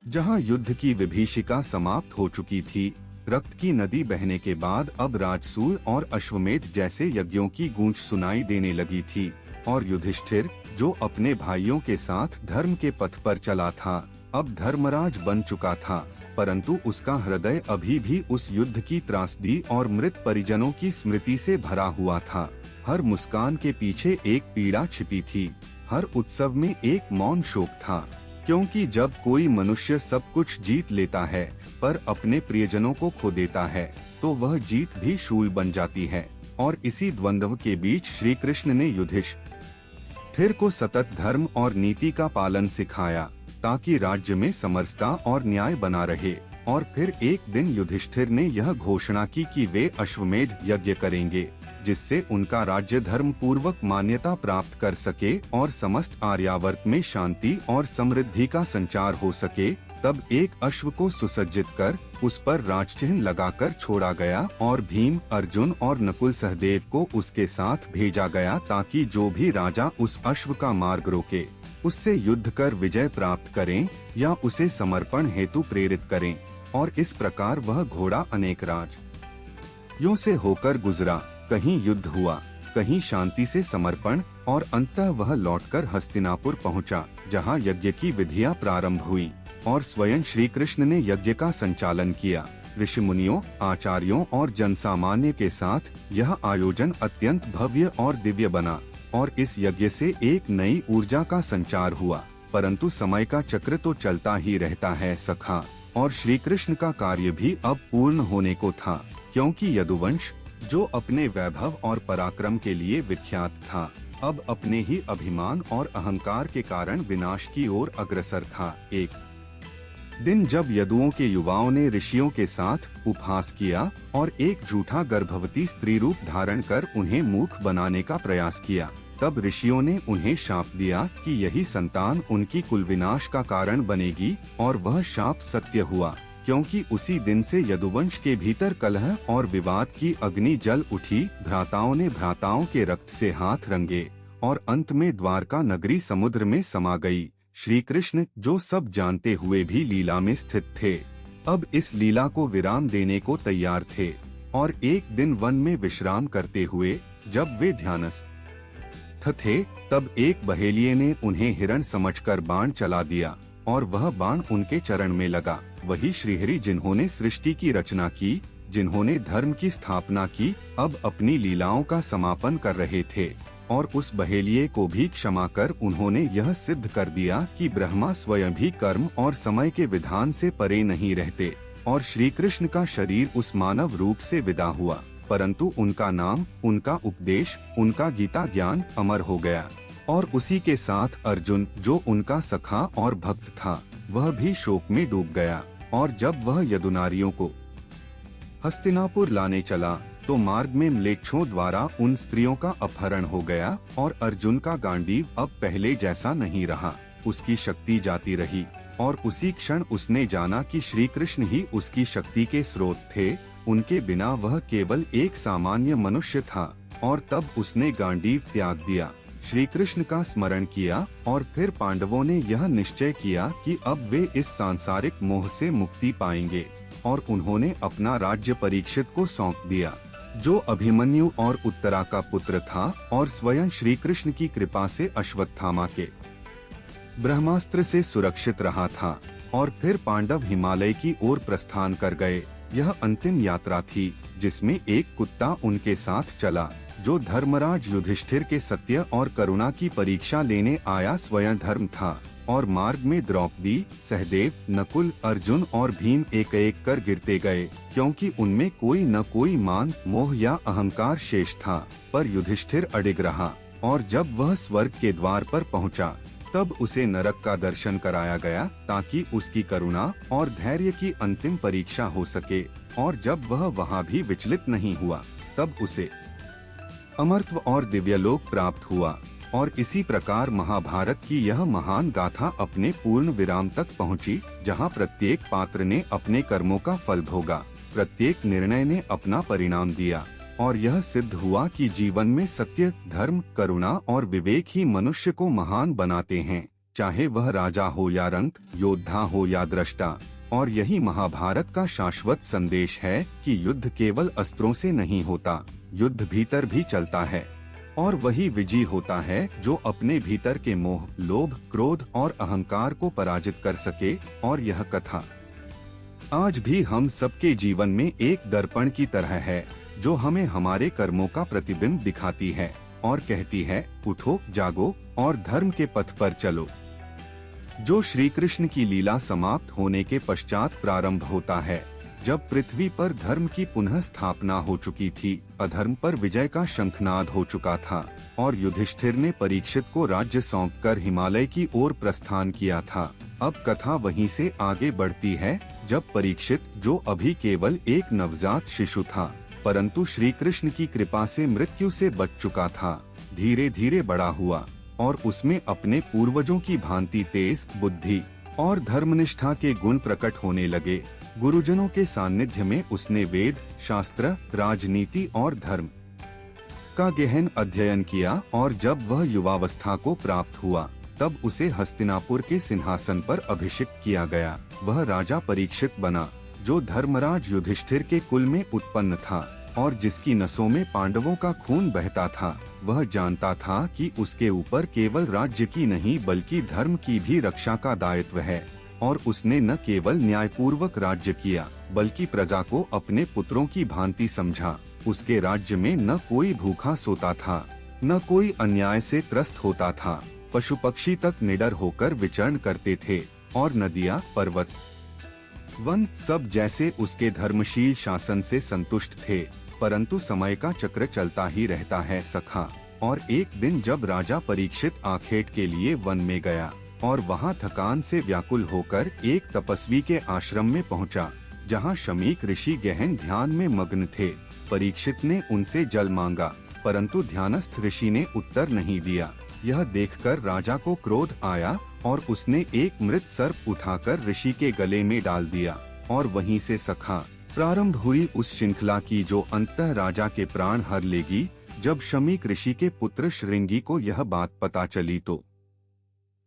जहां युद्ध की विभीषिका समाप्त हो चुकी थी, रक्त की नदी बहने के बाद अब राजसूय और अश्वमेध जैसे यज्ञों की गूंज सुनाई देने लगी थी, और युधिष्ठिर, जो अपने भाइयों के साथ धर्म के पथ पर चला था, अब धर्मराज बन चुका था, परंतु उसका हृदय अभी भी उस युद्ध की त्रासदी और मृत परिजनों की स्मृति से भरा हुआ था। हर मुस्कान के पीछे एक पीड़ा छिपी थी, हर उत्सव में एक मौन शोक था, क्योंकि जब कोई मनुष्य सब कुछ जीत लेता है पर अपने प्रियजनों को खो देता है, तो वह जीत भी शूल बन जाती है। और इसी द्वंद्व के बीच श्री कृष्ण ने युधिष्ठिर को सतत धर्म और नीति का पालन सिखाया, ताकि राज्य में समरसता और न्याय बना रहे। और फिर एक दिन युधिष्ठिर ने यह घोषणा की कि वे अश्वमेध यज्ञ करेंगे, जिससे उनका राज्य धर्म पूर्वक मान्यता प्राप्त कर सके और समस्त आर्यावर्त में शांति और समृद्धि का संचार हो सके। तब एक अश्व को सुसज्जित कर उस पर राजचिह्न लगाकर छोड़ा गया और भीम, अर्जुन और नकुल सहदेव को उसके साथ भेजा गया, ताकि जो भी राजा उस अश्व का मार्ग रोके, उससे युद्ध कर विजय प्राप्त करें या उसे समर्पण हेतु प्रेरित करें। और इस प्रकार वह घोड़ा अनेक राज्यों से होकर गुजरा। कहीं युद्ध हुआ, कहीं शांति से समर्पण, और अंततः वह लौटकर हस्तिनापुर पहुंचा, जहां यज्ञ की विधियां प्रारंभ हुई और स्वयं श्री कृष्ण ने यज्ञ का संचालन किया। ऋषि मुनियों, आचार्यों और जनसामान्य के साथ यह आयोजन अत्यंत भव्य और दिव्य बना, और इस यज्ञ से एक नई ऊर्जा का संचार हुआ। परंतु समय का चक्र तो चलता ही रहता है सखा, और श्री कृष्ण का कार्य भी अब पूर्ण होने को था, क्योंकि यदुवंश, जो अपने वैभव और पराक्रम के लिए विख्यात था, अब अपने ही अभिमान और अहंकार के कारण विनाश की ओर अग्रसर था। एक दिन जब यदुओं के युवाओं ने ऋषियों के साथ उपहास किया और एक झूठा गर्भवती स्त्री रूप धारण कर उन्हें मूर्ख बनाने का प्रयास किया, तब ऋषियों ने उन्हें शाप दिया कि यही संतान उनकी कुल विनाश का कारण बनेगी, और वह शाप सत्य हुआ, क्योंकि उसी दिन से यदुवंश के भीतर कलह और विवाद की अग्नि जल उठी। भ्राताओं ने भ्राताओं के रक्त से हाथ रंगे और अंत में द्वारका नगरी समुद्र में समा गई। श्री कृष्ण, जो सब जानते हुए भी लीला में स्थित थे, अब इस लीला को विराम देने को तैयार थे, और एक दिन वन में विश्राम करते हुए जब वे ध्यानस्थ थे, तब एक बहेलिये ने उन्हें हिरण समझकर बाण चला दिया, और वह बाण उनके चरण में लगा। वही श्रीहरि, जिन्होंने सृष्टि की रचना की, जिन्होंने धर्म की स्थापना की, अब अपनी लीलाओं का समापन कर रहे थे। और उस बहेलिये को भी क्षमा कर उन्होंने यह सिद्ध कर दिया कि ब्रह्मा स्वयं भी कर्म और समय के विधान से परे नहीं रहते। और श्री कृष्ण का शरीर उस मानव रूप से विदा हुआ, परंतु उनका नाम, उनका उपदेश, उनका गीता ज्ञान अमर हो गया। और उसी के साथ अर्जुन, जो उनका सखा और भक्त था, वह भी शोक में डूब गया। और जब वह यदुनारियों को हस्तिनापुर लाने चला, तो मार्ग में म्लेच्छों द्वारा उन स्त्रियों का अपहरण हो गया, और अर्जुन का गांडीव अब पहले जैसा नहीं रहा, उसकी शक्ति जाती रही। और उसी क्षण उसने जाना कि श्री कृष्ण ही उसकी शक्ति के स्रोत थे, उनके बिना वह केवल एक सामान्य मनुष्य था। और तब उसने गांडीव त्याग दिया, श्री कृष्ण का स्मरण किया, और फिर पांडवों ने यह निश्चय किया कि अब वे इस सांसारिक मोह से मुक्ति पाएंगे, और उन्होंने अपना राज्य परीक्षित को सौंप दिया, जो अभिमन्यु और उत्तरा का पुत्र था, और स्वयं श्री कृष्ण की कृपा से अश्वत्थामा के ब्रह्मास्त्र से सुरक्षित रहा था। और फिर पांडव हिमालय की ओर प्रस्थान कर गए। यह अंतिम यात्रा थी, जिसमें एक कुत्ता उनके साथ चला, जो धर्मराज युधिष्ठिर के सत्य और करुणा की परीक्षा लेने आया स्वयं धर्म था। और मार्ग में द्रौपदी, सहदेव, नकुल, अर्जुन और भीम एक एक कर गिरते गए, क्योंकि उनमें कोई न कोई मान, मोह या अहंकार शेष था। पर युधिष्ठिर अडिग रहा, और जब वह स्वर्ग के द्वार पर पहुंचा, तब उसे नरक का दर्शन कराया गया, ताकि उसकी करुणा और धैर्य की अंतिम परीक्षा हो सके। और जब वह वहां भी विचलित नहीं हुआ, तब उसे अमरत्व और दिव्यलोक प्राप्त हुआ। और इसी प्रकार महाभारत की यह महान गाथा अपने पूर्ण विराम तक पहुंची, जहां प्रत्येक पात्र ने अपने कर्मों का फल भोगा, प्रत्येक निर्णय ने अपना परिणाम दिया, और यह सिद्ध हुआ कि जीवन में सत्य, धर्म, करुणा और विवेक ही मनुष्य को महान बनाते हैं, चाहे वह राजा हो या रंक, योद्धा हो या दृष्टा। और यही महाभारत का शाश्वत संदेश है कि युद्ध केवल अस्त्रों से नहीं होता, युद्ध भीतर भी चलता है। और वही विजयी होता है जो अपने भीतर के मोह, लोभ, क्रोध और अहंकार को पराजित कर सके। और यह कथा आज भी हम सबके जीवन में एक दर्पण की तरह है, जो हमें हमारे कर्मों का प्रतिबिंब दिखाती है और कहती है, उठो, जागो और धर्म के पथ पर चलो। जो श्री कृष्ण की लीला समाप्त होने के पश्चात प्रारंभ होता है, जब पृथ्वी पर धर्म की पुनः स्थापना हो चुकी थी, अधर्म पर विजय का शंखनाद हो चुका था और युधिष्ठिर ने परीक्षित को राज्य सौंपकर हिमालय की ओर प्रस्थान किया था। अब कथा वहीं से आगे बढ़ती है, जब परीक्षित, जो अभी केवल एक नवजात शिशु था, परंतु श्री कृष्ण की कृपा से मृत्यु से बच चुका था, धीरे धीरे बड़ा हुआ और उसमें अपने पूर्वजों की भांति तेज बुद्धि और धर्मनिष्ठा के गुण प्रकट होने लगे। गुरुजनों के सानिध्य में उसने वेद, शास्त्र, राजनीति और धर्म का गहन अध्ययन किया और जब वह युवावस्था को प्राप्त हुआ, तब उसे हस्तिनापुर के सिंहासन पर अभिषिक्त किया गया। वह राजा परीक्षित बना, जो धर्मराज युधिष्ठिर के कुल में उत्पन्न था और जिसकी नसों में पांडवों का खून बहता था। वह जानता था कि उसके ऊपर केवल राज्य की नहीं बल्कि धर्म की भी रक्षा का दायित्व है, और उसने न केवल न्यायपूर्वक राज्य किया बल्कि प्रजा को अपने पुत्रों की भांति समझा। उसके राज्य में न कोई भूखा सोता था, न कोई अन्याय से त्रस्त होता था। पशु पक्षी तक निडर होकर विचरण करते थे और नदियाँ, पर्वत, वन सब जैसे उसके धर्मशील शासन से संतुष्ट थे। परंतु समय का चक्र चलता ही रहता है सखा। और एक दिन जब राजा परीक्षित आखेट के लिए वन में गया और वहाँ थकान से व्याकुल होकर एक तपस्वी के आश्रम में पहुँचा, जहाँ शमीक ऋषि गहन ध्यान में मग्न थे। परीक्षित ने उनसे जल मांगा, परंतु ध्यानस्थ ऋषि ने उत्तर नहीं दिया। यह देखकर राजा को क्रोध आया और उसने एक मृत सर्प उठाकर ऋषि के गले में डाल दिया। और वहीं से सखा प्रारंभ हुई उस श्रृंखला की जो अंततः राजा के प्राण हर लेगी। जब शमीक ऋषि के पुत्र श्रृंगी को यह बात पता चली तो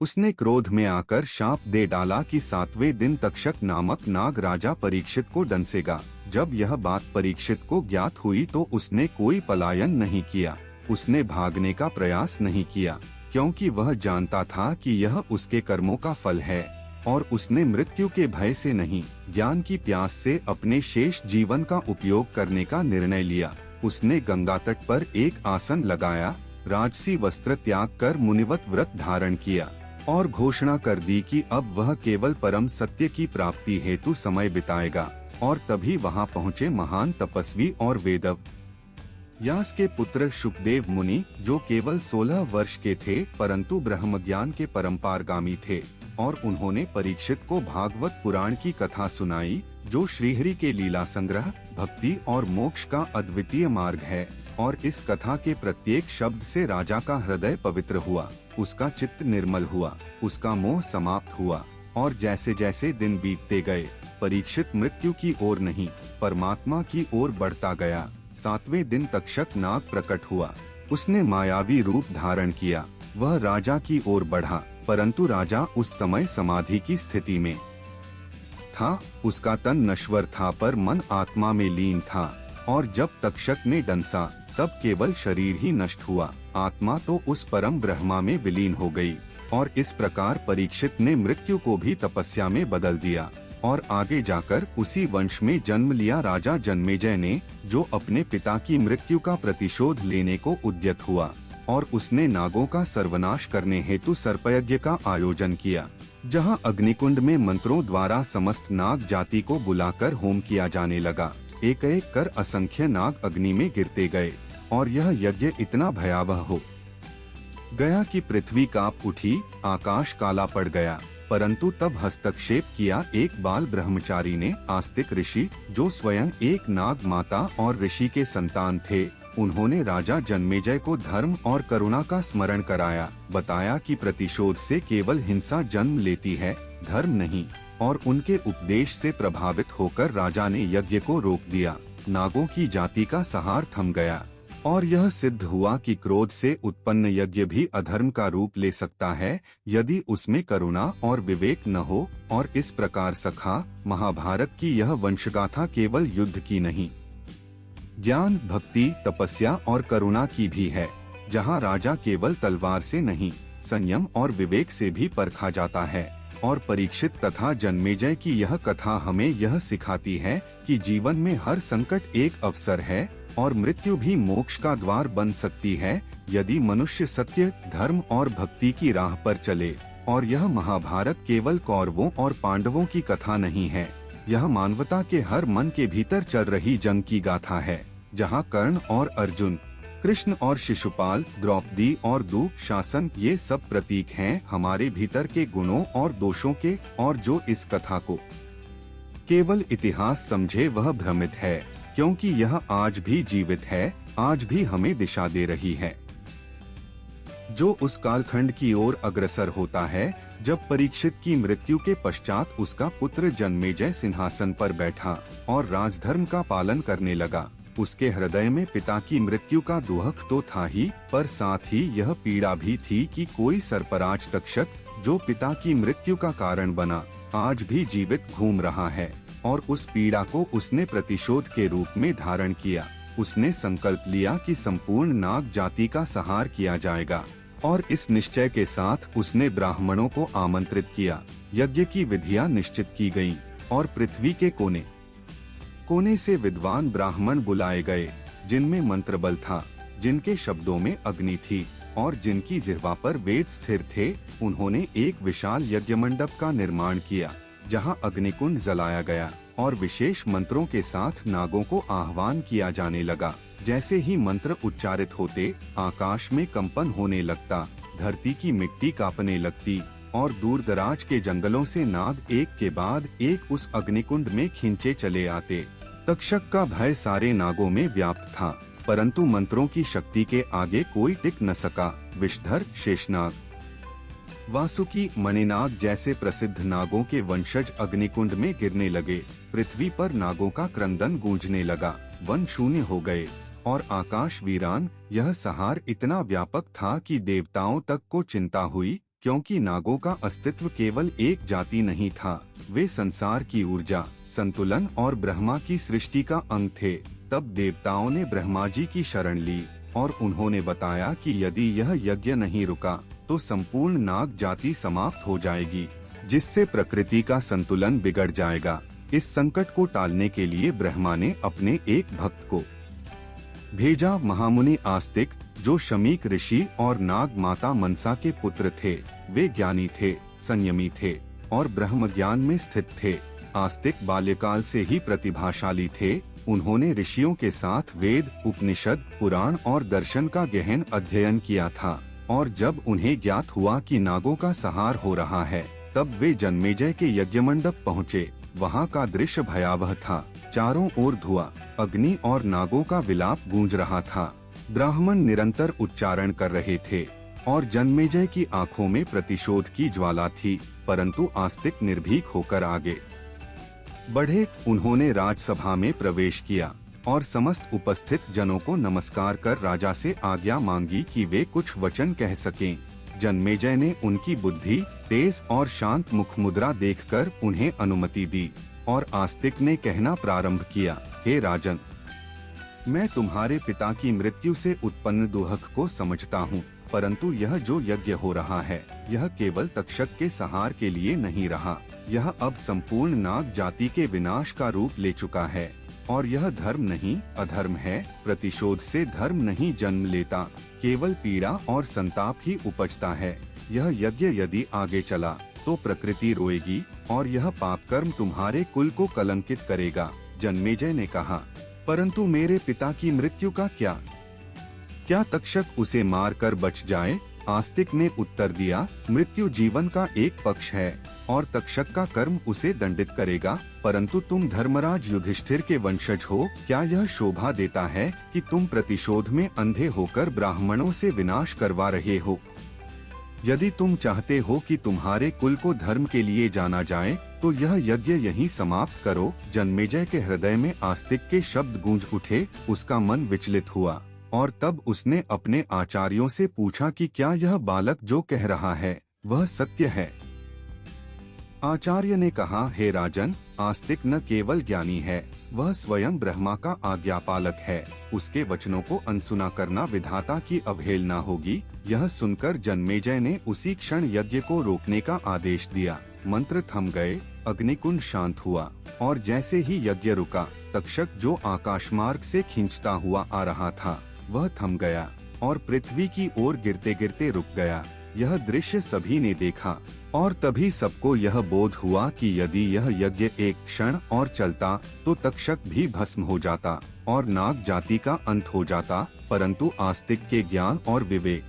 उसने क्रोध में आकर शाप दे डाला कि 7वें दिन तक्षक नामक नाग राजा परीक्षित को डंसेगा। जब यह बात परीक्षित को ज्ञात हुई तो उसने कोई पलायन नहीं किया, उसने भागने का प्रयास नहीं किया, क्योंकि वह जानता था कि यह उसके कर्मों का फल है। और उसने मृत्यु के भय से नहीं, ज्ञान की प्यास से अपने शेष जीवन का उपयोग करने का निर्णय लिया। उसने गंगा तट पर एक आसन लगाया, राजसी वस्त्र त्याग कर मुनिवत व्रत धारण किया और घोषणा कर दी कि अब वह केवल परम सत्य की प्राप्ति हेतु समय बिताएगा। और तभी वहां पहुंचे महान तपस्वी और वेदव व्यास के पुत्र शुकदेव मुनि, जो केवल 16 वर्ष के थे परंतु ब्रह्मज्ञान के परंपारगामी थे। और उन्होंने परीक्षित को भागवत पुराण की कथा सुनाई, जो श्रीहरि के लीला संग्रह, भक्ति और मोक्ष का अद्वितीय मार्ग है। और इस कथा के प्रत्येक शब्द से राजा का हृदय पवित्र हुआ, उसका चित्त निर्मल हुआ, उसका मोह समाप्त हुआ। और जैसे जैसे दिन बीतते गए, परीक्षित मृत्यु की ओर नहीं, परमात्मा की ओर बढ़ता गया। 7वें दिन तक्षक नाग प्रकट हुआ, उसने मायावी रूप धारण किया। वह राजा की ओर बढ़ा, परंतु राजा उस समय समाधि की स्थिति में था। उसका तन नश्वर था पर मन आत्मा में लीन था। और जब तक्षक ने डंसा तब केवल शरीर ही नष्ट हुआ, आत्मा तो उस परम ब्रह्मा में विलीन हो गई। और इस प्रकार परीक्षित ने मृत्यु को भी तपस्या में बदल दिया और आगे जाकर उसी वंश में जन्म लिया राजा जन्मेजय ने, जो अपने पिता की मृत्यु का प्रतिशोध लेने को उद्यत हुआ। और उसने नागों का सर्वनाश करने हेतु सर्पयज्ञ का आयोजन किया, जहां अग्निकुंड में मंत्रों द्वारा समस्त नाग जाति को बुलाकर होम किया जाने लगा। एक एक कर असंख्य नाग अग्नि में गिरते गए और यह यज्ञ इतना भयावह हो गया कि पृथ्वी कांप उठी, आकाश काला पड़ गया। परंतु तब हस्तक्षेप किया एक बाल ब्रह्मचारी ने, आस्तिक ऋषि, जो स्वयं एक नाग माता और ऋषि के संतान थे। उन्होंने राजा जन्मेजय को धर्म और करुणा का स्मरण कराया, बताया कि प्रतिशोध से केवल हिंसा जन्म लेती है, धर्म नहीं। और उनके उपदेश से प्रभावित होकर राजा ने यज्ञ को रोक दिया। नागों की जाति का सहार थम गया। और यह सिद्ध हुआ कि क्रोध से उत्पन्न यज्ञ भी अधर्म का रूप ले सकता है यदि उसमें करुणा और विवेक न हो। और इस प्रकार सखा, महाभारत की यह वंशगाथा केवल युद्ध की नहीं, ज्ञान, भक्ति, तपस्या और करुणा की भी है, जहाँ राजा केवल तलवार से नहीं, संयम और विवेक से भी परखा जाता है। और परीक्षित तथा जन्मेजय की यह कथा हमें यह सिखाती है कि जीवन में हर संकट एक अवसर है और मृत्यु भी मोक्ष का द्वार बन सकती है यदि मनुष्य सत्य, धर्म और भक्ति की राह पर चले। और यह महाभारत केवल कौरवों और पांडवों की कथा नहीं है, यह मानवता के हर मन के भीतर चल रही जंग की गाथा है, जहाँ कर्ण और अर्जुन, कृष्ण और शिशुपाल, द्रौपदी और दुशासन ये सब प्रतीक हैं हमारे भीतर के गुणों और दोषों के। और जो इस कथा को केवल इतिहास समझे वह भ्रमित है, क्योंकि यह आज भी जीवित है, आज भी हमें दिशा दे रही है। जो उस कालखंड की ओर अग्रसर होता है जब परीक्षित की मृत्यु के पश्चात उसका पुत्र जन्मेजय सिंहासन पर बैठा और राजधर्म का पालन करने लगा, उसके हृदय में पिता की मृत्यु का दुख तो था ही, पर साथ ही यह पीड़ा भी थी कि कोई सरपराज तक्षक, जो पिता की मृत्यु का कारण बना, आज भी जीवित घूम रहा है। और उस पीड़ा को उसने प्रतिशोध के रूप में धारण किया। उसने संकल्प लिया कि संपूर्ण नाग जाति का संहार किया जाएगा, और इस निश्चय के साथ उसने ब्राह्मणों को आमंत्रित किया। यज्ञ की विधियां निश्चित की गयीं और पृथ्वी के कोने कोने से विद्वान ब्राह्मण बुलाए गए, जिनमें मंत्र बल था, जिनके शब्दों में अग्नि थी और जिनकी जिह्वा पर वेद स्थिर थे। उन्होंने एक विशाल यज्ञ मंडप का निर्माण किया, जहां अग्निकुंड जलाया गया और विशेष मंत्रों के साथ नागों को आह्वान किया जाने लगा। जैसे ही मंत्र उच्चारित होते, आकाश में कंपन होने लगता, धरती की मिट्टी कांपने लगती और दूर दराज के जंगलों से नाग एक के बाद एक उस अग्निकुंड में खींचे चले आते। तक्षक का भय सारे नागों में व्याप्त था, परंतु मंत्रों की शक्ति के आगे कोई टिक न सका। विषधर, शेषनाग, वासुकी, मणिनाग जैसे प्रसिद्ध नागों के वंशज अग्निकुंड में गिरने लगे। पृथ्वी पर नागों का क्रंदन गूंजने लगा, वन शून्य हो गए और आकाश वीरान। यह संहार इतना व्यापक था कि देवताओं तक को चिंता हुई, क्योंकि नागों का अस्तित्व केवल एक जाति नहीं था, वे संसार की ऊर्जा, संतुलन और ब्रह्मा की सृष्टि का अंग थे। तब देवताओं ने ब्रह्मा जी की शरण ली और उन्होंने बताया कि यदि यह यज्ञ नहीं रुका तो संपूर्ण नाग जाति समाप्त हो जाएगी, जिससे प्रकृति का संतुलन बिगड़ जाएगा। इस संकट को टालने के लिए ब्रह्मा ने अपने एक भक्त को भेजा, महामुनि आस्तिक, जो शमीक ऋषि और नाग माता मनसा के पुत्र थे। वे ज्ञानी थे, संयमी थे और ब्रह्म ज्ञान में स्थित थे। आस्तिक बाल्यकाल से ही प्रतिभाशाली थे। उन्होंने ऋषियों के साथ वेद, उपनिषद, पुराण और दर्शन का गहन अध्ययन किया था, और जब उन्हें ज्ञात हुआ कि नागों का संहार हो रहा है, तब वे जन्मेजय के यज्ञ मंडप पहुँचे। वहाँ का दृश्य भयावह था, चारों ओर धुआं, अग्नि और नागों का विलाप गूंज रहा था। ब्राह्मण निरंतर उच्चारण कर रहे थे और जन्मेजय की आंखों में प्रतिशोध की ज्वाला थी, परंतु आस्तिक निर्भीक होकर आगे बढ़े। उन्होंने राजसभा में प्रवेश किया और समस्त उपस्थित जनों को नमस्कार कर राजा से आज्ञा मांगी कि वे कुछ वचन कह सकें। जन्मेजय ने उनकी बुद्धि, तेज और शांत मुख मुद्रा देखकर उन्हें अनुमति दी और आस्तिक ने कहना प्रारंभ किया, हे राजन, मैं तुम्हारे पिता की मृत्यु से उत्पन्न दुख को समझता हूँ, परंतु यह जो यज्ञ हो रहा है, यह केवल तक्षक के संहार के लिए नहीं रहा। यह अब संपूर्ण नाग जाति के विनाश का रूप ले चुका है, और यह धर्म नहीं अधर्म है। प्रतिशोध से धर्म नहीं जन्म लेता, केवल पीड़ा और संताप ही उपजता है। यह यज्ञ यदि आगे चला तो प्रकृति रोएगी और यह पाप कर्म तुम्हारे कुल को कलंकित करेगा। जन्मेजय ने कहा, परंतु मेरे पिता की मृत्यु का क्या तक्षक उसे मारकर बच जाए? आस्तिक ने उत्तर दिया, मृत्यु जीवन का एक पक्ष है और तक्षक का कर्म उसे दंडित करेगा, परंतु तुम धर्मराज युधिष्ठिर के वंशज हो। क्या यह शोभा देता है कि तुम प्रतिशोध में अंधे होकर ब्राह्मणों से विनाश करवा रहे हो? यदि तुम चाहते हो कि तुम्हारे कुल को धर्म के लिए जाना जाए, तो यह यज्ञ यहीं समाप्त करो। जन्मेजय के हृदय में आस्तिक के शब्द गूंज उठे, उसका मन विचलित हुआ और तब उसने अपने आचार्यों से पूछा कि क्या यह बालक जो कह रहा है वह सत्य है। आचार्य ने कहा, हे राजन, आस्तिक न केवल ज्ञानी है, वह स्वयं ब्रह्मा का आज्ञापालक है। उसके वचनों को अनसुना करना विधाता की अवहेलना होगी। यह सुनकर जन्मेजय ने उसी क्षण यज्ञ को रोकने का आदेश दिया। मंत्र थम गए, अग्निकुंड शांत हुआ और जैसे ही यज्ञ रुका, तक्षक जो आकाशमार्ग से खींचता हुआ आ रहा था वह थम गया और पृथ्वी की ओर गिरते गिरते रुक गया। यह दृश्य सभी ने देखा और तभी सबको यह बोध हुआ कि यदि यह यज्ञ एक क्षण और चलता तो तक्षक भी भस्म हो जाता और नाग जाति का अंत हो जाता, परंतु आस्तिक के ज्ञान और विवेक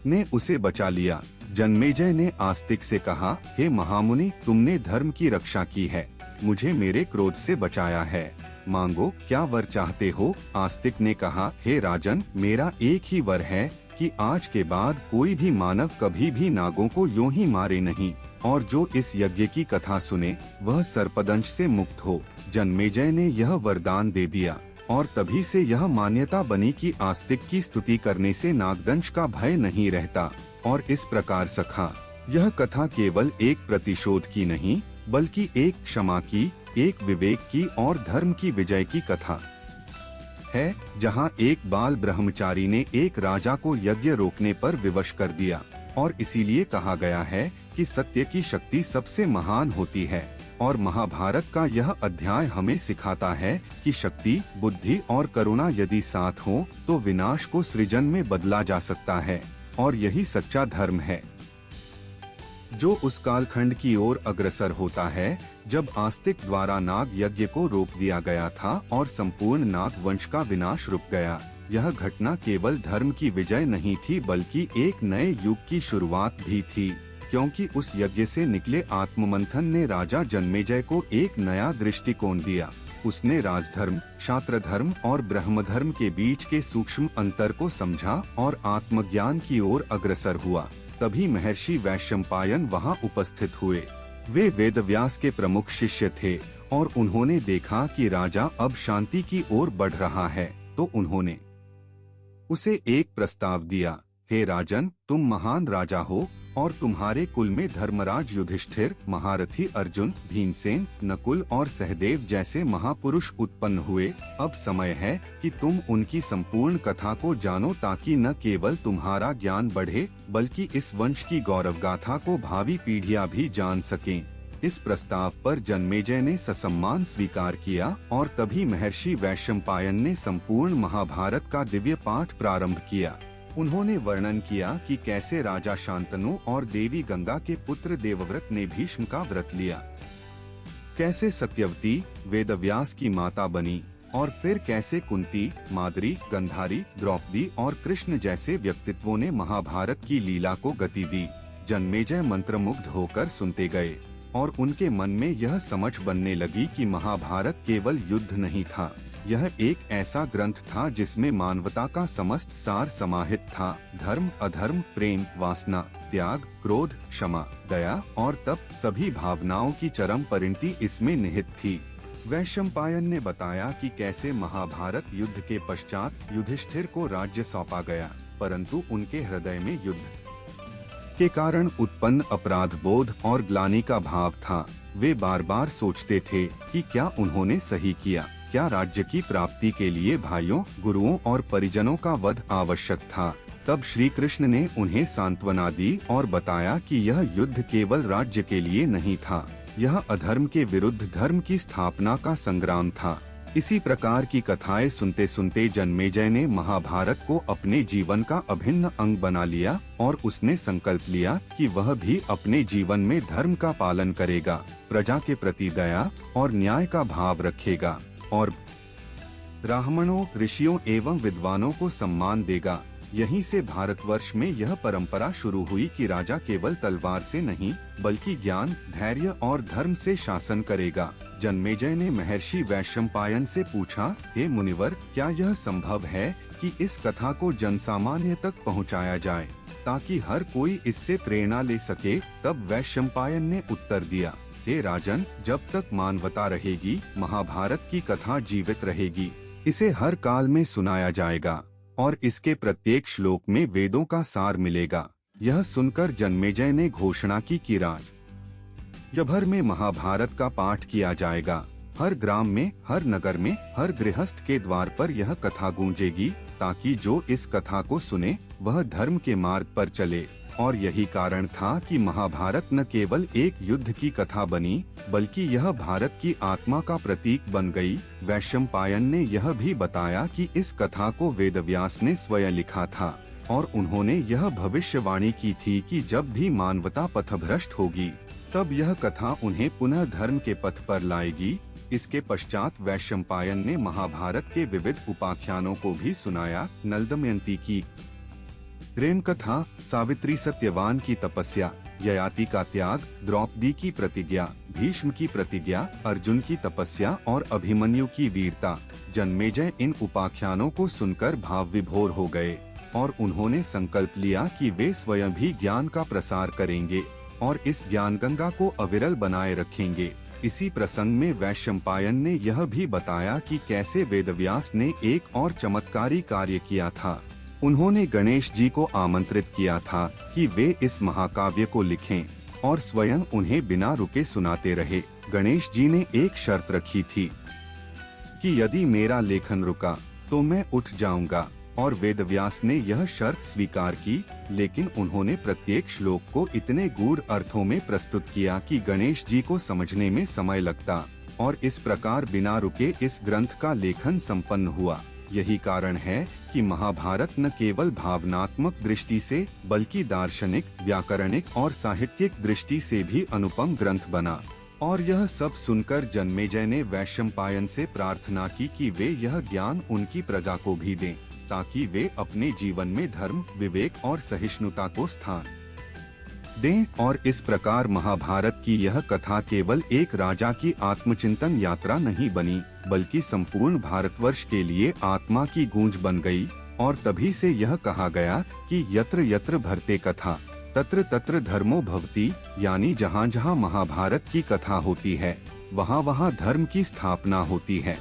ने उसे बचा लिया। जन्मेजय ने आस्तिक से कहा, हे महामुनि, तुमने धर्म की रक्षा की है, मुझे मेरे क्रोध से बचाया है, मांगो क्या वर चाहते हो। आस्तिक ने कहा, हे राजन, मेरा एक ही वर है कि आज के बाद कोई भी मानव कभी भी नागों को यूं ही मारे नहीं, और जो इस यज्ञ की कथा सुने वह सर्पदंश से मुक्त हो। जन्मेजय ने यह वरदान दे दिया और तभी से यह मान्यता बनी कि आस्तिक की स्तुति करने से नागदंश का भय नहीं रहता। और इस प्रकार सखा, यह कथा केवल एक प्रतिशोध की नहीं बल्कि एक क्षमा की, एक विवेक की और धर्म की विजय की कथा है, जहां एक बाल ब्रह्मचारी ने एक राजा को यज्ञ रोकने पर विवश कर दिया। और इसीलिए कहा गया है कि सत्य की शक्ति सबसे महान होती है। और महाभारत का यह अध्याय हमें सिखाता है कि शक्ति, बुद्धि और करुणा यदि साथ हो तो विनाश को सृजन में बदला जा सकता है। और यही सच्चा धर्म है जो उस कालखंड की ओर अग्रसर होता है जब आस्तिक द्वारा नाग यज्ञ को रोक दिया गया था और संपूर्ण नाग वंश का विनाश रुक गया। यह घटना केवल धर्म की विजय नहीं थी बल्कि एक नए युग की शुरुआत भी थी, क्योंकि उस यज्ञ से निकले आत्ममंथन ने राजा जन्मेजय को एक नया दृष्टिकोण दिया। उसने राजधर्म, क्षात्रधर्म और ब्रह्मधर्म के बीच के सूक्ष्म अंतर को समझा और आत्मज्ञान की ओर अग्रसर हुआ। तभी महर्षि वैशंपायन वहां उपस्थित हुए। वे वेदव्यास के प्रमुख शिष्य थे और उन्होंने देखा कि राजा अब शांति की ओर बढ़ रहा है, तो उन्होंने उसे एक प्रस्ताव दिया, हे राजन, तुम महान राजा हो और तुम्हारे कुल में धर्मराज युधिष्ठिर, महारथी अर्जुन, भीमसेन, नकुल और सहदेव जैसे महापुरुष उत्पन्न हुए। अब समय है कि तुम उनकी संपूर्ण कथा को जानो ताकि न केवल तुम्हारा ज्ञान बढ़े बल्कि इस वंश की गौरव गाथा को भावी पीढ़ियां भी जान सकें। इस प्रस्ताव पर जन्मेजय ने ससम्मान स्वीकार किया और तभी महर्षि वैशंपायन ने संपूर्ण महाभारत का दिव्य पाठ प्रारंभ किया। उन्होंने वर्णन किया कि कैसे राजा शांतनु और देवी गंगा के पुत्र देवव्रत ने भीष्म का व्रत लिया, कैसे सत्यवती वेदव्यास की माता बनी और फिर कैसे कुंती, माद्री, गंधारी, द्रौपदी और कृष्ण जैसे व्यक्तित्वों ने महाभारत की लीला को गति दी। जन्मेजय मंत्रमुग्ध होकर सुनते गए और उनके मन में यह समझ बनने लगी कि महाभारत केवल युद्ध नहीं था, यह एक ऐसा ग्रंथ था जिसमें मानवता का समस्त सार समाहित था। धर्म, अधर्म, प्रेम, वासना, त्याग, क्रोध, क्षमा, दया और तप, सभी भावनाओं की चरम परिणति इसमें निहित थी। वैशंपायन ने बताया कि कैसे महाभारत युद्ध के पश्चात युधिष्ठिर को राज्य सौंपा गया, परंतु उनके हृदय में युद्ध के कारण उत्पन्न अपराध बोध और ग्लानि का भाव था। वे बार बार सोचते थे कि क्या उन्होंने सही किया, क्या राज्य की प्राप्ति के लिए भाइयों, गुरुओं और परिजनों का वध आवश्यक था। तब श्री कृष्ण ने उन्हें सांत्वना दी और बताया कि यह युद्ध केवल राज्य के लिए नहीं था, यह अधर्म के विरुद्ध धर्म की स्थापना का संग्राम था। इसी प्रकार की कथाएं सुनते सुनते जन्मेजय ने महाभारत को अपने जीवन का अभिन्न अंग बना लिया और उसने संकल्प लिया कि वह भी अपने जीवन में धर्म का पालन करेगा, प्रजा के प्रति दया और न्याय का भाव रखेगा और ब्राह्मणों, ऋषियों एवं विद्वानों को सम्मान देगा। यहीं से भारतवर्ष में यह परंपरा शुरू हुई कि राजा केवल तलवार से नहीं बल्कि ज्ञान, धैर्य और धर्म से शासन करेगा। जन्मेजय ने महर्षि वैशंपायन से पूछा, हे मुनिवर, क्या यह संभव है कि इस कथा को जनसामान्य तक पहुंचाया जाए ताकि हर कोई इससे प्रेरणा ले सके? तब वैशंपायन ने उत्तर दिया, हे राजन, जब तक मानवता रहेगी महाभारत की कथा जीवित रहेगी, इसे हर काल में सुनाया जाएगा। और इसके प्रत्येक श्लोक में वेदों का सार मिलेगा। यह सुनकर जन्मेजय ने घोषणा की कि राज्यभर में महाभारत का पाठ किया जाएगा। हर ग्राम में, हर नगर में, हर गृहस्थ के द्वार पर यह कथा गूंजेगी, ताकि जो इस कथा को सुने वह धर्म के मार्ग पर चले। और यही कारण था कि महाभारत न केवल एक युद्ध की कथा बनी, बल्कि यह भारत की आत्मा का प्रतीक बन गई। वैशंपायन ने यह भी बताया कि इस कथा को वेदव्यास ने स्वयं लिखा था और उन्होंने यह भविष्यवाणी की थी कि जब भी मानवता पथभ्रष्ट होगी तब यह कथा उन्हें पुनः धर्म के पथ पर लाएगी। इसके पश्चात वैशंपायन ने महाभारत के विविध उपाख्यानों को भी सुनाया। नल दमयंती की प्रेम कथा, सावित्री सत्यवान की तपस्या, ययाति का त्याग, द्रौपदी की प्रतिज्ञा, भीष्म की प्रतिज्ञा, अर्जुन की तपस्या और अभिमन्यु की वीरता। जन्मेजय इन उपाख्यानों को सुनकर भाव विभोर हो गए और उन्होंने संकल्प लिया कि वे स्वयं भी ज्ञान का प्रसार करेंगे और इस ज्ञान गंगा को अविरल बनाए रखेंगे। इसी प्रसंग में वैशंपायन ने यह भी बताया कि कैसे वेदव्यास ने एक और चमत्कारी कार्य किया था। उन्होंने गणेश जी को आमंत्रित किया था कि वे इस महाकाव्य को लिखें और स्वयं उन्हें बिना रुके सुनाते रहे। गणेश जी ने एक शर्त रखी थी कि यदि मेरा लेखन रुका तो मैं उठ जाऊंगा, और वेदव्यास ने यह शर्त स्वीकार की। लेकिन उन्होंने प्रत्येक श्लोक को इतने गूढ़ अर्थों में प्रस्तुत किया कि गणेश जी को समझने में समय लगता, और इस प्रकार बिना रुके इस ग्रंथ का लेखन संपन्न हुआ। यही कारण है कि महाभारत न केवल भावनात्मक दृष्टि से बल्कि दार्शनिक, व्याकरणिक और साहित्यिक दृष्टि से भी अनुपम ग्रंथ बना। और यह सब सुनकर जन्मेजय ने वैशंपायन से प्रार्थना की कि वे यह ज्ञान उनकी प्रजा को भी दें, ताकि वे अपने जीवन में धर्म, विवेक और सहिष्णुता को स्थान दें। और इस प्रकार महाभारत की यह कथा केवल एक राजा की आत्मचिंतन यात्रा नहीं बनी, बल्कि संपूर्ण भारतवर्ष के लिए आत्मा की गूंज बन गई। और तभी से यह कहा गया कि यत्र यत्र भरते कथा तत्र तत्र धर्मो भवति, यानी जहाँ जहाँ महाभारत की कथा होती है वहाँ वहाँ धर्म की स्थापना होती है।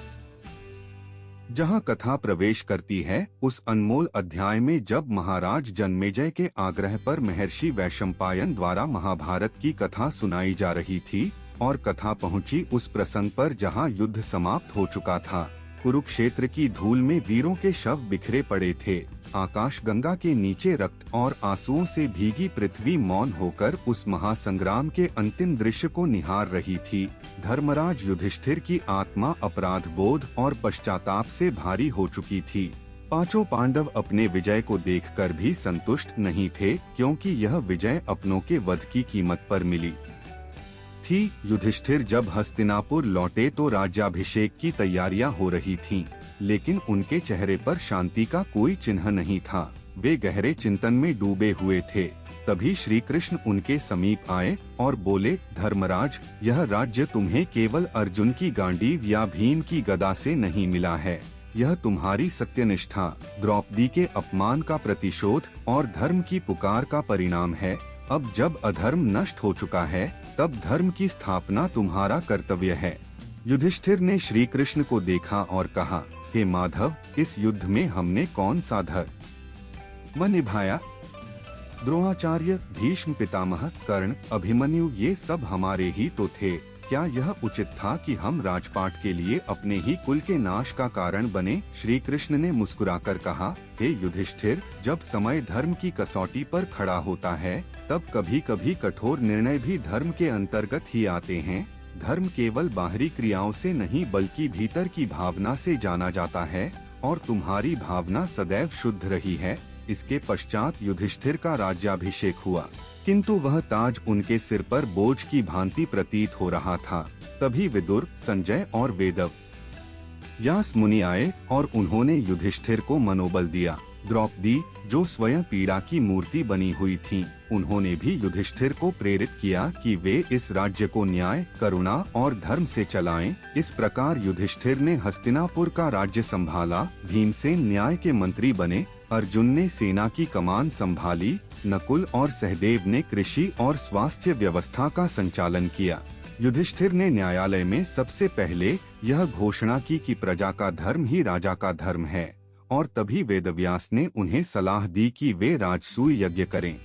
जहाँ कथा प्रवेश करती है उस अनमोल अध्याय में जब महाराज जन्मेजय के आग्रह पर महर्षि वैशंपायन द्वारा महाभारत की कथा सुनाई जा रही थी और कथा पहुंची उस प्रसंग पर जहाँ युद्ध समाप्त हो चुका था। कुरुक्षेत्र की धूल में वीरों के शव बिखरे पड़े थे। आकाश गंगा के नीचे रक्त और आंसुओं से भीगी पृथ्वी मौन होकर उस महासंग्राम के अंतिम दृश्य को निहार रही थी। धर्मराज युधिष्ठिर की आत्मा अपराध बोध और पश्चाताप से भारी हो चुकी थी। पांचों पांडव अपने विजय को देखकर भी संतुष्ट नहीं थे, क्योंकि यह विजय अपनों के वध की कीमत पर मिली थी। युधिष्ठिर जब हस्तिनापुर लौटे तो राज्याभिषेक की तैयारियां हो रही थीं, लेकिन उनके चेहरे पर शांति का कोई चिन्ह नहीं था। वे गहरे चिंतन में डूबे हुए थे। तभी श्री कृष्ण उनके समीप आए और बोले, धर्मराज, यह राज्य तुम्हें केवल अर्जुन की गांडीव या भीम की गदा से नहीं मिला है। यह तुम्हारी सत्यनिष्ठा, द्रौपदी के अपमान का प्रतिशोध और धर्म की पुकार का परिणाम है। अब जब अधर्म नष्ट हो चुका है तब धर्म की स्थापना तुम्हारा कर्तव्य है। युधिष्ठिर ने श्री कृष्ण को देखा और कहा, हे माधव, इस युद्ध में हमने कौन सा धर्म निभाया? द्रोणाचार्य, भीष्म पितामह, कर्ण, अभिमन्यु ये सब हमारे ही तो थे। क्या यह उचित था कि हम राजपाट के लिए अपने ही कुल के नाश का कारण बने? श्री कृष्ण ने मुस्कुराकर कहा, हे युधिष्ठिर, जब समय धर्म की कसौटी पर खड़ा होता है तब कभी कभी कठोर निर्णय भी धर्म के अंतर्गत ही आते हैं। धर्म केवल बाहरी क्रियाओं से नहीं बल्कि भीतर की भावना से जाना जाता है, और तुम्हारी भावना सदैव शुद्ध रही है। इसके पश्चात युधिष्ठिर का राज्याभिषेक हुआ, किंतु वह ताज उनके सिर पर बोझ की भांति प्रतीत हो रहा था। तभी विदुर, संजय और वेदव व्यास मुनि आए और उन्होंने युधिष्ठिर को मनोबल दिया। द्रौपदी, जो स्वयं पीड़ा की मूर्ति बनी हुई थीं, उन्होंने भी युधिष्ठिर को प्रेरित किया कि वे इस राज्य को न्याय, करुणा और धर्म से चलाएं। इस प्रकार युधिष्ठिर ने हस्तिनापुर का राज्य संभाला। भीमसेन न्याय के मंत्री बने। अर्जुन ने सेना की कमान संभाली। नकुल और सहदेव ने कृषि और स्वास्थ्य व्यवस्था का संचालन किया। युधिष्ठिर ने न्यायालय में सबसे पहले यह घोषणा की कि प्रजा का धर्म ही राजा का धर्म है और तभी वेदव्यास ने उन्हें सलाह दी कि वे राजसूय यज्ञ करें,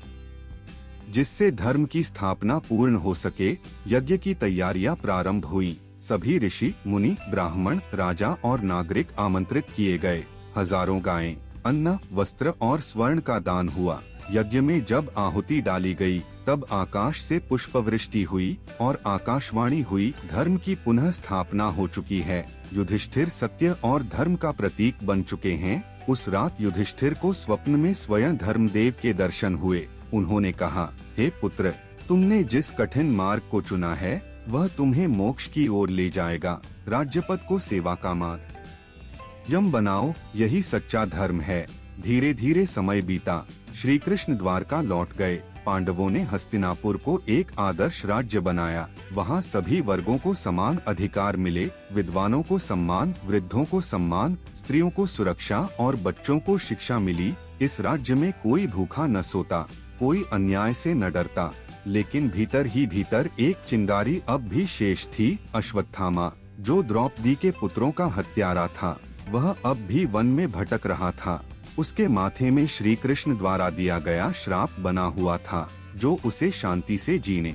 जिससे धर्म की स्थापना पूर्ण हो सके। यज्ञ की तैयारियां प्रारंभ हुई। सभी ऋषि, मुनि, ब्राह्मण, राजा और नागरिक आमंत्रित किए गए। हजारों गायें, अन्न, वस्त्र और स्वर्ण का दान हुआ। यज्ञ में जब आहुति डाली गई, तब आकाश से पुष्पवृष्टि हुई और आकाशवाणी हुई, धर्म की पुनः स्थापना हो चुकी है। युधिष्ठिर सत्य और धर्म का प्रतीक बन चुके हैं। उस रात युधिष्ठिर को स्वप्न में स्वयं धर्मदेव के दर्शन हुए। उन्होंने कहा, हे पुत्र, तुमने जिस कठिन मार्ग को चुना है वह तुम्हें मोक्ष की ओर ले जाएगा। राज्यपद को सेवा का माध्यम बनाओ, यही सच्चा धर्म है। धीरे धीरे समय बीता। श्री कृष्ण द्वारका लौट गए। पांडवों ने हस्तिनापुर को एक आदर्श राज्य बनाया। वहाँ सभी वर्गों को समान अधिकार मिले। विद्वानों को सम्मान, वृद्धों को सम्मान, स्त्रियों को सुरक्षा और बच्चों को शिक्षा मिली। इस राज्य में कोई भूखा न सोता, कोई अन्याय से न डरता। लेकिन भीतर ही भीतर एक चिंगारी अब भी शेष थी। अश्वत्थामा, जो द्रौपदी के पुत्रों का हत्यारा था, वह अब भी वन में भटक रहा था। उसके माथे में श्री कृष्ण द्वारा दिया गया श्राप बना हुआ था, जो उसे शांति से जीने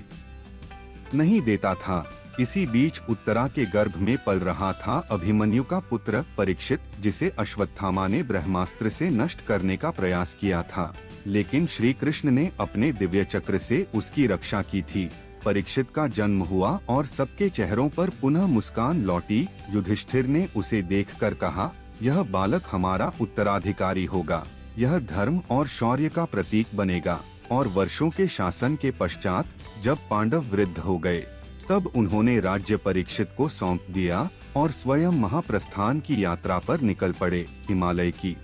नहीं देता था। इसी बीच उत्तरा के गर्भ में पल रहा था अभिमन्यु का पुत्र परीक्षित, जिसे अश्वत्थामा ने ब्रह्मास्त्र से नष्ट करने का प्रयास किया था। लेकिन श्री कृष्ण ने अपने दिव्य चक्र से उसकी रक्षा की थी। परीक्षित का जन्म हुआ और सबके चेहरों पर पुनः मुस्कान लौटी। युधिष्ठिर ने उसे देखकर कहा, यह बालक हमारा उत्तराधिकारी होगा। यह धर्म और शौर्य का प्रतीक बनेगा। और वर्षों के शासन के पश्चात जब पांडव वृद्ध हो गए, तब उन्होंने राज्य परीक्षित को सौंप दिया और स्वयं महाप्रस्थान की यात्रा पर निकल पड़े, हिमालय की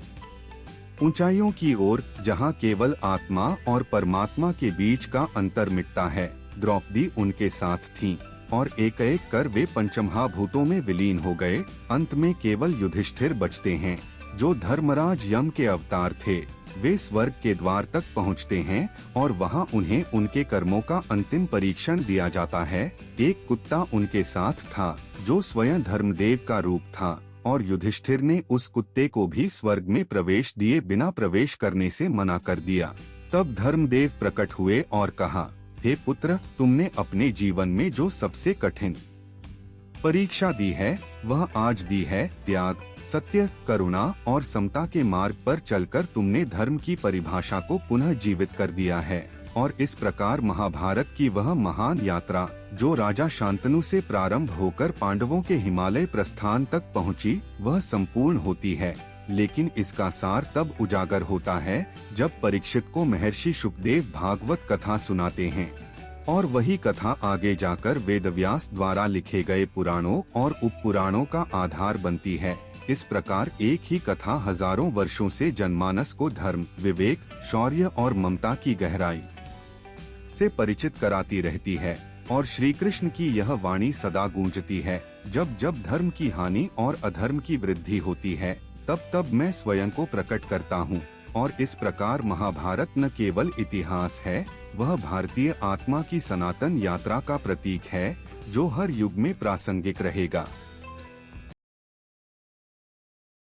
ऊंचाइयों की ओर, जहां केवल आत्मा और परमात्मा के बीच का अंतर मिटता है। द्रौपदी उनके साथ थीं और एक एक कर वे पंचमहाभूतों में विलीन हो गए। अंत में केवल युधिष्ठिर बचते हैं, जो धर्मराज यम के अवतार थे। वे स्वर्ग के द्वार तक पहुंचते हैं और वहां उन्हें उनके कर्मों का अंतिम परीक्षण दिया जाता है। एक कुत्ता उनके साथ था, जो स्वयं धर्मदेव का रूप था, और युधिष्ठिर ने उस कुत्ते को भी स्वर्ग में प्रवेश दिए बिना प्रवेश करने से मना कर दिया। तब धर्मदेव प्रकट हुए और कहा, हे पुत्र, तुमने अपने जीवन में जो सबसे कठिन परीक्षा दी है, वह आज दी है। त्याग, सत्य, करुणा और समता के मार्ग पर चलकर तुमने धर्म की परिभाषा को पुनः जीवित कर दिया है। और इस प्रकार महाभारत की वह महान यात्रा, जो राजा शांतनु से प्रारंभ होकर पांडवों के हिमालय प्रस्थान तक पहुंची, वह संपूर्ण होती है। लेकिन इसका सार तब उजागर होता है जब परीक्षित को महर्षि शुकदेव भागवत कथा सुनाते हैं, और वही कथा आगे जाकर वेदव्यास द्वारा लिखे गए पुराणों और उपपुराणों का आधार बनती है। इस प्रकार एक ही कथा हजारों वर्षों से जनमानस को धर्म, विवेक, शौर्य और ममता की गहराई से परिचित कराती रहती है। और श्री कृष्ण की यह वाणी सदा गूंजती है, जब जब धर्म की हानि और अधर्म की वृद्धि होती है, तब तब मैं स्वयं को प्रकट करता हूँ। और इस प्रकार महाभारत न केवल इतिहास है, वह भारतीय आत्मा की सनातन यात्रा का प्रतीक है, जो हर युग में प्रासंगिक रहेगा।